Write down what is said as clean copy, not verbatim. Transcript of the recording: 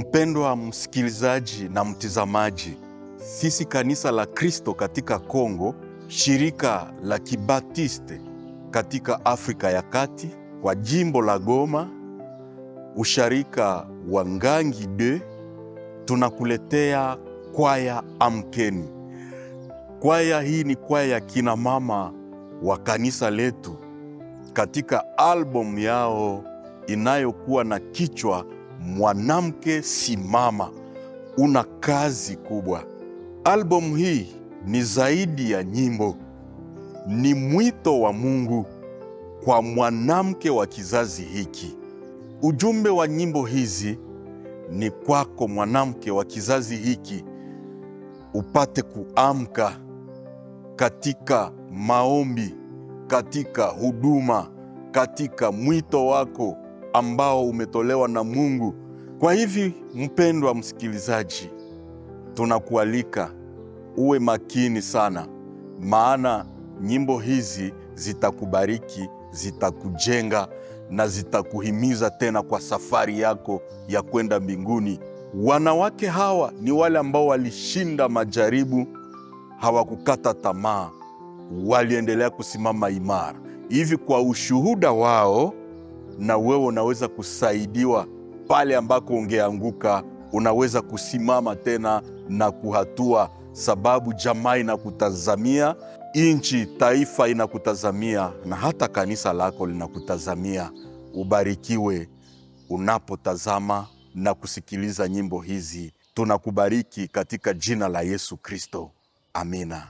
Mpendwa msikilizaji na mtizamaji, sisi kanisa la Kristo katika Kongo, shirika la Kibatiste katika Afrika ya Kati, kwa jimbo la Goma, usharika wa Ngangi 2, tunakuletea kwaya Amkeni. Kwaya hii ni kwaya ya kina mama wa kanisa letu katika album yao inayokuwa na kichwa Mwanamke Simama, una kazi kubwa. Album hii ni zaidi ya nyimbo, ni mwito wa Mungu kwa mwanamke wa kizazi hiki. Ujumbe wa nyimbo hizi ni kwako mwanamke wa kizazi hiki, upate kuamka katika maombi, katika huduma, katika mwito wako ambao umetolewa na Mungu. Kwa hivi, mpendwa msikilizaji, tunakualika uwe makini sana, maana nyimbo hizi zitakubariki, zitakujenga na zitakuhimiza tena kwa safari yako ya kwenda mbinguni. Wanawake hawa ni wale ambao walishinda majaribu, hawakukata tamaa, waliendelea kusimama imara. Hivi kwa ushuhuda wao, na wewe unaweza kusaidiwa pale ambako ungeanguka, unaweza kusimama tena na kuhatua, sababu jamaa inakutazamia, inchi, taifa inakutazamia, na hata kanisa lako linakutazamia. Ubarikiwe unapotazama na kusikiliza nyimbo hizi. Tunakubariki katika jina la Yesu Kristo. Amina.